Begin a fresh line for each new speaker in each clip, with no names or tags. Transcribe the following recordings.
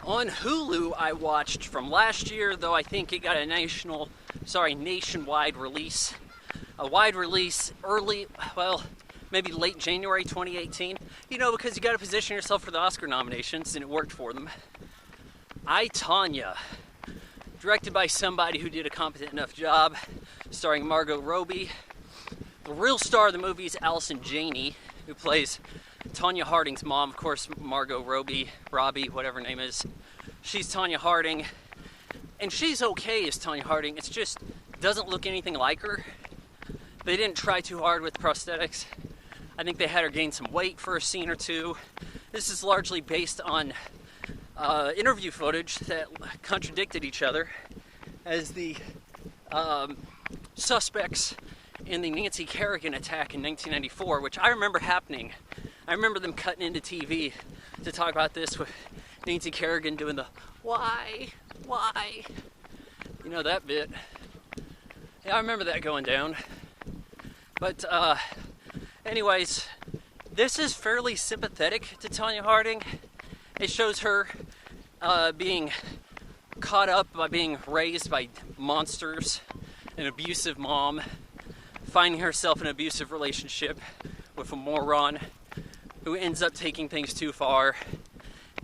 On Hulu, I watched from last year, though I think it got a nationwide release. A wide release early, well, maybe late January 2018. You know, because you got to position yourself for the Oscar nominations, and it worked for them. I, Tonya, directed by somebody who did a competent enough job, starring Margot Robbie. The real star of the movie is Allison Janney, who plays Tonya Harding's mom. Of course, Margot Robbie, whatever her name is. She's Tonya Harding, and she's okay as Tonya Harding. It's just doesn't look anything like her. They didn't try too hard with prosthetics. I think they had her gain some weight for a scene or two. This is largely based on interview footage that contradicted each other as the suspects in the Nancy Kerrigan attack in 1994, which I remember happening. I remember them cutting into TV to talk about this with Nancy Kerrigan doing the why? You know that bit. Yeah, I remember that going down. But anyways, this is fairly sympathetic to Tonya Harding. It shows her being caught up by being raised by monsters, an abusive mom, finding herself in an abusive relationship with a moron who ends up taking things too far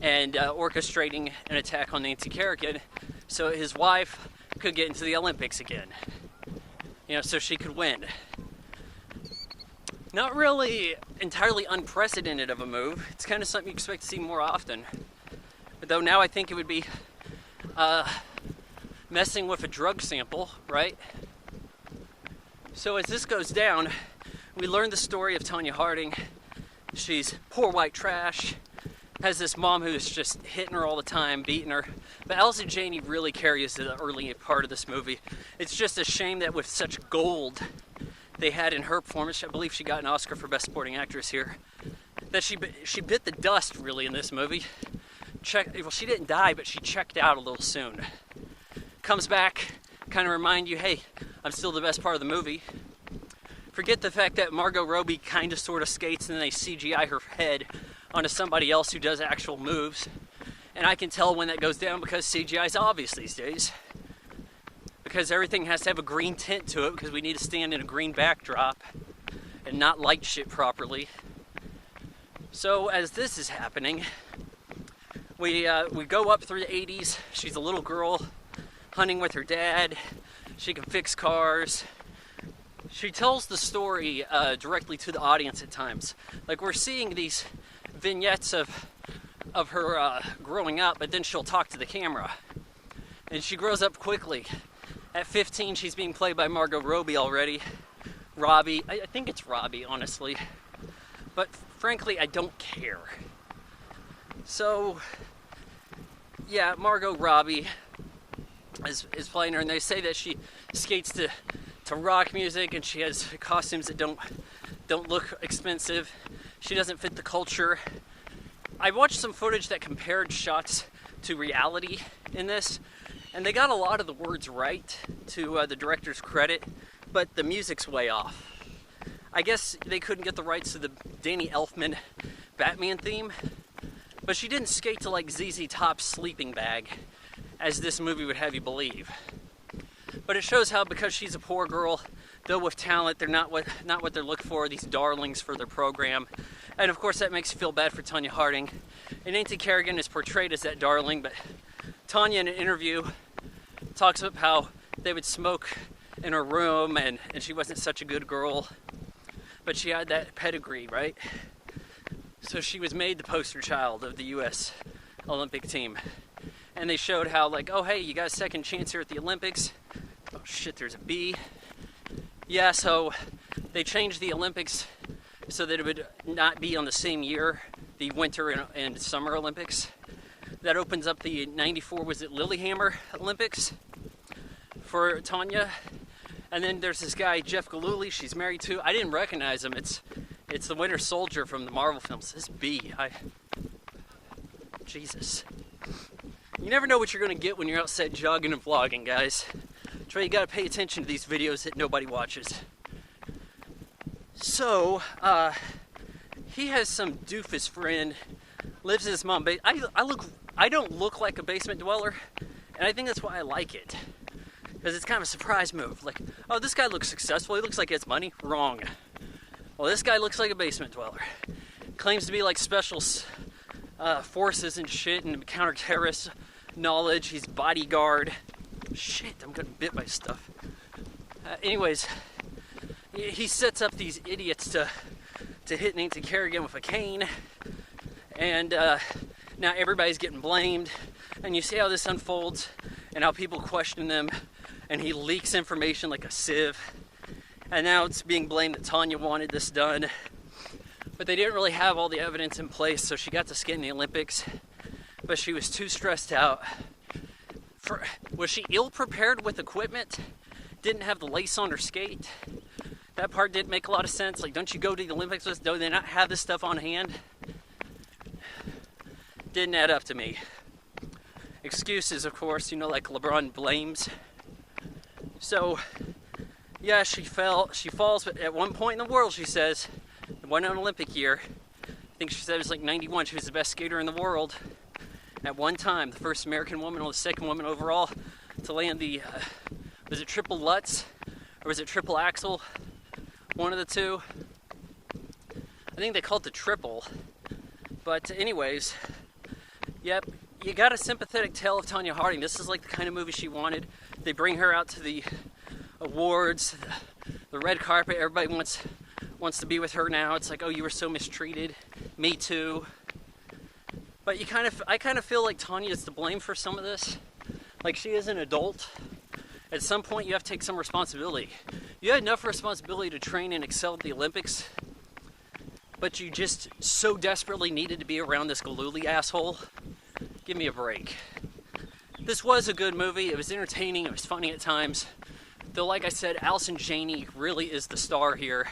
and orchestrating an attack on Nancy Kerrigan so his wife could get into the Olympics again. You know, so she could win. Not really entirely unprecedented of a move. It's kind of something you expect to see more often. But though now I think it would be messing with a drug sample, right? So as this goes down, we learn the story of Tonya Harding. She's poor white trash, has this mom who's just hitting her all the time, beating her. But Allison Janney really carries the early part of this movie. It's just a shame that with such gold they had in her performance, I believe she got an Oscar for Best Supporting Actress here, that she bit the dust really in this movie. Well, she didn't die, but she checked out a little soon. Comes back, kind of remind you, hey, I'm still the best part of the movie. Forget the fact that Margot Robbie kind of sort of skates and then they CGI her head onto somebody else who does actual moves. And I can tell when that goes down because CGI is obvious these days. Because everything has to have a green tint to it because we need to stand in a green backdrop and not light shit properly. So as this is happening, we go up through the 80s. She's a little girl hunting with her dad. She can fix cars. She tells the story directly to the audience at times. Like we're seeing these vignettes of her growing up, but then she'll talk to the camera. And she grows up quickly. At 15, she's being played by Margot Robbie already. Robbie, I think it's Robbie, honestly. But frankly, I don't care. So, yeah, Margot Robbie is playing her, and they say that she skates to rock music, and she has costumes that don't look expensive. She doesn't fit the culture. I watched some footage that compared shots to reality in this, and they got a lot of the words right, to the director's credit, but the music's way off. I guess they couldn't get the rights to the Danny Elfman Batman theme, but she didn't skate to like ZZ Top's Sleeping Bag, as this movie would have you believe. But it shows how, because she's a poor girl, though with talent, they're not what they're looking for, these darlings for their program. And of course that makes you feel bad for Tonya Harding. And Nancy Kerrigan is portrayed as that darling, but Tonya in an interview talks about how they would smoke in her room and she wasn't such a good girl, but she had that pedigree, right? So she was made the poster child of the US Olympic team. And they showed how, like, oh hey, you got a second chance here at the Olympics. Oh shit, there's a bee. Yeah, so they changed the Olympics so that it would not be on the same year, the Winter and Summer Olympics. That opens up the 94, was it Lillehammer Olympics for Tonya. And then there's this guy, Jeff Gillooly, she's married to. I didn't recognize him. It's the Winter Soldier from the Marvel films. This bee, Jesus. You never know what you're going to get when you're outside jogging and vlogging, guys. That's why you got to pay attention to these videos that nobody watches. So, he has some doofus friend lives in his mom. But I don't look like a basement dweller, and I think that's why I like it. Because it's kind of a surprise move. Like, oh, this guy looks successful. He looks like he has money. Wrong. Well, this guy looks like a basement dweller. Claims to be like special forces and shit and counter-terrorist knowledge. He's bodyguard. Shit, I'm getting bit by stuff. Anyways, he sets up these idiots to hit Nancy Kerrigan with a cane. And now everybody's getting blamed. And you see how this unfolds and how people question him. And he leaks information like a sieve. And now it's being blamed that Tonya wanted this done. But they didn't really have all the evidence in place, so she got to skate in the Olympics. But she was too stressed out. Was she ill-prepared with equipment? Didn't have the lace on her skate? That part didn't make a lot of sense. Like, don't you go to the Olympics with, do they not have this stuff on hand? Didn't add up to me. Excuses, of course, like LeBron blames. So, yeah, she falls, but at one point in the world, she says, it wasn't an Olympic year. I think she said it was like 91. She was the best skater in the world at one time. The first American woman, or the second woman overall to land the, was it triple Lutz? Or was it triple axel? One of the two. I think they called it the triple. But anyways, yep, you got a sympathetic tale of Tonya Harding. This is like the kind of movie she wanted. They bring her out to the awards, the red carpet. Everybody wants to be with her now. It's like, oh, you were so mistreated. Me too. But I kind of feel like Tonya is to blame for some of this. Like, she is an adult. At some point, you have to take some responsibility. You had enough responsibility to train and excel at the Olympics, but you just so desperately needed to be around this Gillooly asshole. Give me a break. This was a good movie. It was entertaining. It was funny at times. Though, like I said, Allison Janney really is the star here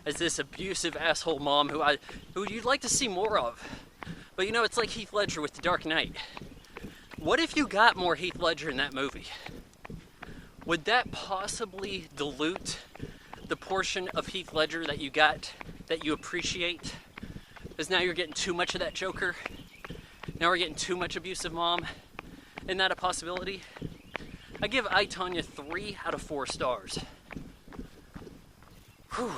as this abusive asshole mom who you'd like to see more of. But it's like Heath Ledger with The Dark Knight. What if you got more Heath Ledger in that movie? Would that possibly dilute the portion of Heath Ledger that you got, that you appreciate? Because now you're getting too much of that Joker. Now we're getting too much abusive mom. Isn't that a possibility? I give I, Tonya 3 out of 4 stars. Whew.